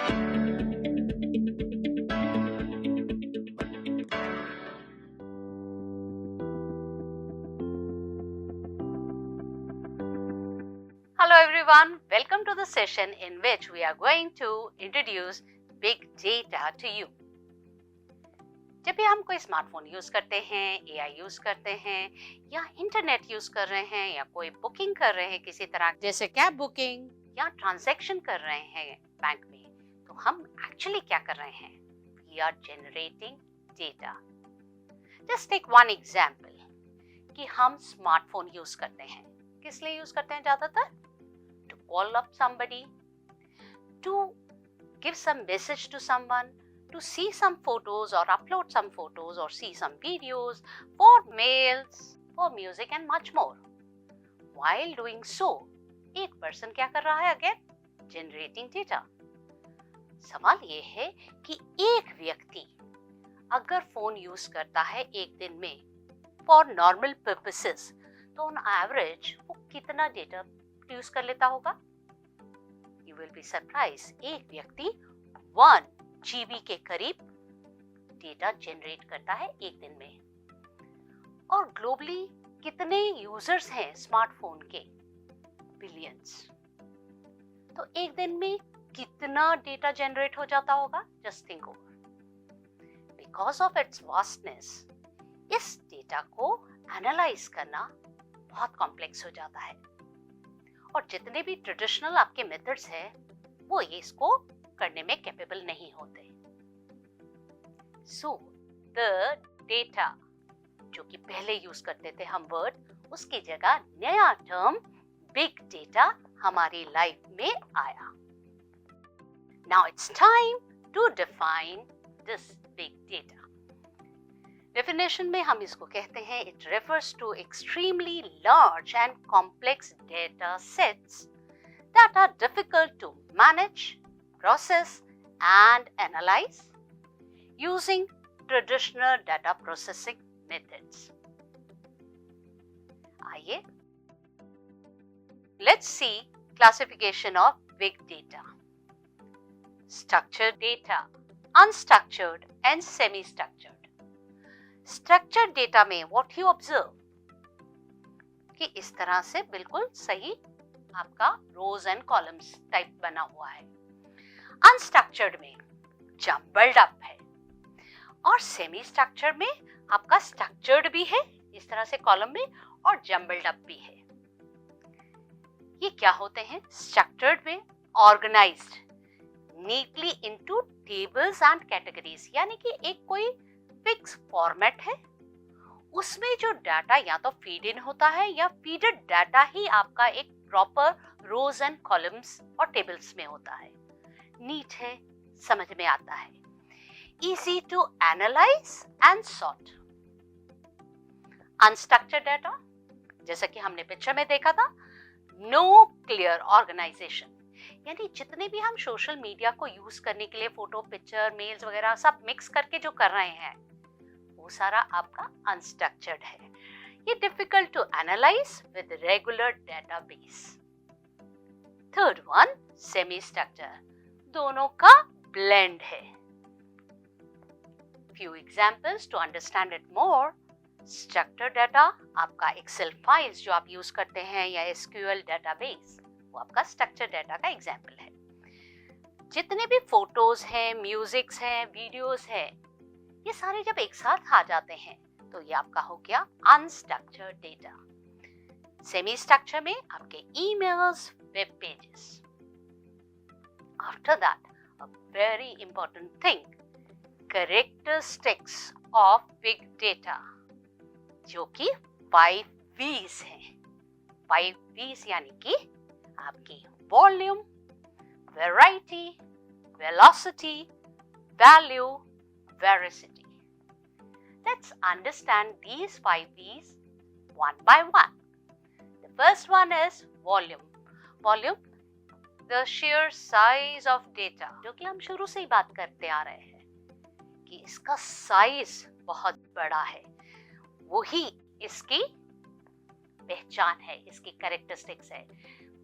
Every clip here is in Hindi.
Hello everyone, welcome to the session in which we are going to introduce big data to you. जब भी हम कोई स्मार्टफोन यूज करते हैं, एआई यूज करते हैं या इंटरनेट यूज कर रहे हैं या कोई बुकिंग कर रहे हैं किसी तरह जैसे कैब बुकिंग या ट्रांजैक्शन कर रहे हैं बैंक में, तो हम एक्चुअली क्या कर रहे हैं? We are generating data. Just take one example कि हम स्मार्टफोन यूज करते हैं. किस लिए यूज करते हैं ज्यादातर? To call up somebody, to give some message to someone, to see some photos or upload some photos or see some videos, for mails, for music and much more. While doing so, एक person क्या कर रहा है? Again, generating data. सवाल ये है कि एक व्यक्ति अगर फोन यूज करता है एक दिन में for normal purposes, तो on average वो कितना डेटा यूज कर लेता होगा? You will be surprised. एक व्यक्ति 1 GB के करीब डेटा जनरेट करता है एक दिन में. और ग्लोबली कितने यूजर्स हैं स्मार्टफोन के? बिलियंस. तो एक दिन में कितना डेटा जनरेट हो जाता होगा? Just think over. Because of its vastness, इस डेटा को एनालाइज करना बहुत कॉम्प्लेक्स हो जाता है. और जितने भी ट्रेडिशनल आपके मेथड्स हैं वो ये इसको करने में कैपेबल नहीं होते. सो द डेटा जो कि पहले यूज करते थे हम वर्ड, उसकी जगह नया टर्म बिग डेटा हमारी लाइफ में आया. Now it's time to define this big data. Definition में हम इसको कहते हैं, it refers to extremely large and complex data sets that are difficult to manage, process and analyse using traditional data processing methods. आइए let's see classification of big data. Structured data, unstructured and semi structured. Structured data में व्हाट यू ऑब्जर्व कि इस तरह से बिल्कुल सही आपका रोज एंड कॉलम्स टाइप बना हुआ है. अनस्ट्रक्चर्ड में जम्बल्ड अप है और सेमी स्ट्रक्चर्ड में आपका स्ट्रक्चर्ड भी है इस तरह से कॉलम में और जम्बल्ड अप भी है. ये क्या होते हैं? स्ट्रक्चर्ड में organised neatly into tables and categories, यानी कि एक कोई फिक्स फॉर्मेट है, उसमें जो डाटा या तो फीड इन होता है या फीडेड डाटा ही आपका एक प्रॉपर रोज एंड कॉलम्स और टेबल्स में होता है. नीट है, समझ में आता है, easy to analyse and sort. Unstructured data जैसा कि हमने पिक्चर में देखा था, नो क्लियर ऑर्गेनाइजेशन, यानी जितने भी हम सोशल मीडिया को यूज करने के लिए फोटो, पिक्चर, मेल्स वगैरह सब मिक्स करके जो कर रहे हैं वो सारा आपका अनस्ट्रक्चर्ड है. ये difficult to analyse with regular database. Third one semi structure, दोनों का ब्लेंड है. Few examples to understand it more. Structured data आपका एक्सेल फाइल्स जो आप यूज करते हैं या एसक्यूएल डेटाबेस, वो आपका स्ट्रक्चर्ड डाटा का एग्जांपल है. जितने भी फोटोज हैं, म्यूजिक्स हैं, वीडियोस हैं, ये सारे जब एक साथ आ जाते हैं तो ये आपका हो गया अनस्ट्रक्चर्ड डेटा. सेमी स्ट्रक्चर में आपके emails, web pages. After that a very important thing, characteristics of big data, जो कि 5 V's हैं. 5 V's यानी कि आपकी volume, variety, velocity, value, veracity. Let's understand these 5 V's one by one. The first one is volume. Volume, the sheer size of data, जो कि हम शुरू से ही बात करते आ रहे हैं कि इसका साइज बहुत बड़ा है, वही इसकी पहचान है, इसकी कैरेक्टरिस्टिक्स है.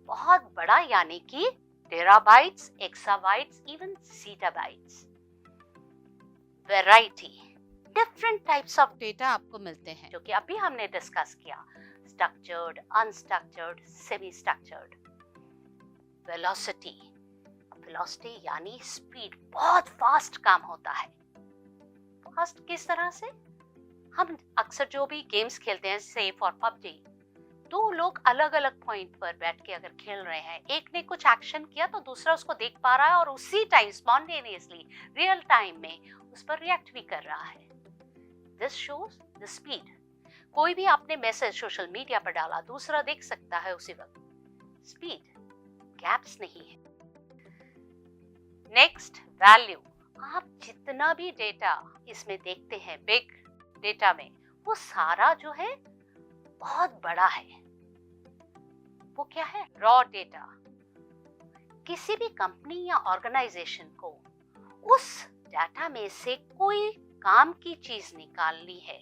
बहुत बड़ा यानी कि terabytes, exabytes, even zettabytes. Variety, different types of data आपको मिलते हैं, जो कि अभी हमने डिस्कस किया, structured, unstructured, semi structured. Velocity, velocity यानी स्पीड, बहुत फास्ट काम होता है. फास्ट किस तरह से? हम अक्सर जो भी गेम्स खेलते हैं, सेफ और पबजी, दो लोग अलग अलग पॉइंट पर बैठ के अगर खेल रहे हैं, एक ने कुछ एक्शन किया तो दूसरा उसको देख पा रहा है और उसी टाइम स्पॉन्टेनियसली रियल टाइम में उस पर रिएक्ट भी कर रहा है. This shows the speed. कोई भी आपने मैसेज सोशल मीडिया पर डाला, दूसरा देख सकता है उसी वक्त. स्पीड, गैप्स नहीं है. Next, value. आप जितना भी डेटा इसमें देखते हैं बिग डेटा में, वो सारा जो है बहुत बड़ा है. वो क्या है? Raw data. किसी भी कंपनी या ऑर्गेनाइजेशन को उस डेटा में से कोई काम की चीज निकालनी है,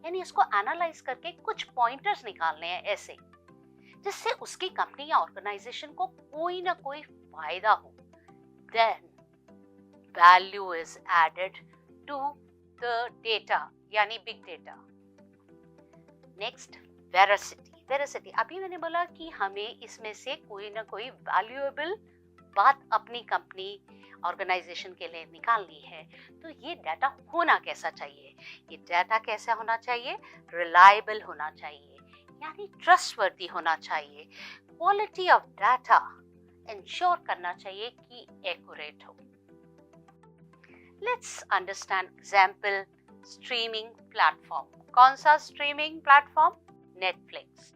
यानी उसको एनालाइज करके कुछ पॉइंटर्स निकालने हैं ऐसे, जिससे उसकी कंपनी या ऑर्गेनाइजेशन को कोई ना कोई फायदा हो. Then value is added to the data, यानी big data. Next, veracity. Veracity, अभी मैंने बोला कि हमें इसमें से कोई ना कोई वैल्यूएबल बात अपनी कंपनी ऑर्गेनाइजेशन के लिए निकालनी है, तो ये डाटा होना कैसा चाहिए? ये डाटा कैसा होना चाहिए? रिलायबल होना चाहिए, यानी ट्रस्टवर्दी होना चाहिए. क्वालिटी ऑफ डाटा इंश्योर करना चाहिए कि एक्यूरेट हो. Let's understand example, streaming platform. कौन सा स्ट्रीमिंग प्लेटफॉर्म? नेटफ्लिक्स.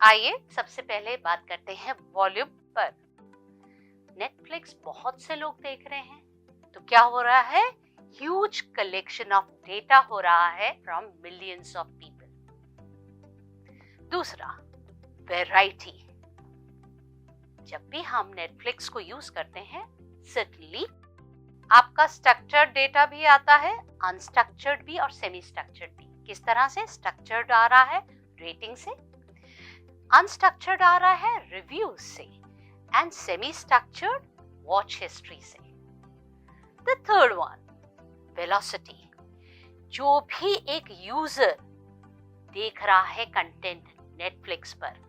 आइए सबसे पहले बात करते हैं वॉल्यूम पर. नेटफ्लिक्स बहुत से लोग देख रहे हैं, तो क्या हो रहा है? ह्यूज कलेक्शन ऑफ डेटा हो रहा है फ्रॉम मिलियंस ऑफ पीपल. दूसरा, वैरायटी. जब भी हम नेटफ्लिक्स को यूज करते हैं, सर्टेनली आपका स्ट्रक्चर्ड डेटा भी आता है, अनस्ट्रक्चर्ड भी और सेमी स्ट्रक्चर्ड भी. किस तरह से? स्ट्रक्चर्ड आ रहा है रेटिंग से, अनस्ट्रक्चर्ड आ रहा है रिव्यूज से, and semi structured watch history से. The third one, velocity. जो भी एक यूजर देख रहा है कंटेंट नेटफ्लिक्स पर,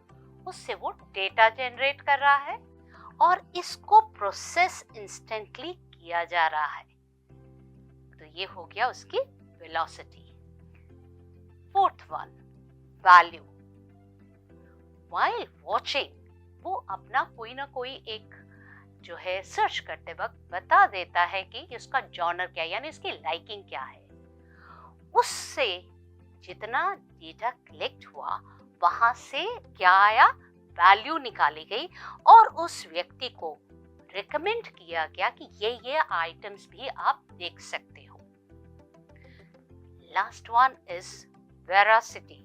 उससे वो डेटा जनरेट कर रहा है और इसको प्रोसेस इंस्टेंटली किया जा रहा है. तो ये हो गया उसकी velocity. Fourth one, value. While watching, वो अपना कोई ना कोई एक जो है सर्च करते वक्त बता देता है कि उसका जॉनर क्या है, यानी उसकी लाइकिंग क्या है. उससे जितना डेटा कलेक्ट हुआ, वहां से क्या आया? वैल्यू निकाली गई और उस व्यक्ति को रिकमेंड किया गया कि ये आइटम्स भी आप देख सकते हो. Last one is veracity.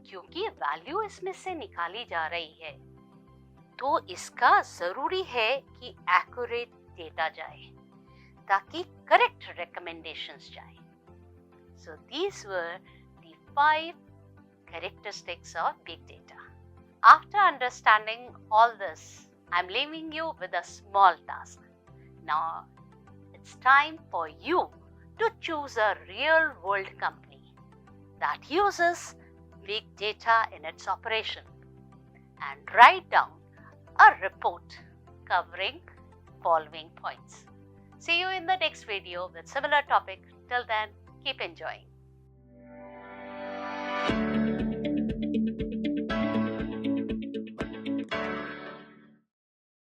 क्योंकि वैल्यू इसमें से निकाली जा रही है, तो इसका जरूरी है कि एक्यूरेट डेटा जाए, ताकि करेक्ट रिकमेंडेशंस जाए. So these were the 5 characteristics of big data. After understanding all this, I'm leaving you with a small task. Now, it's time for you to choose a real-world company that uses big data in its operation and write down a report covering following points. See you in the next video with similar topic. Till then, keep enjoying.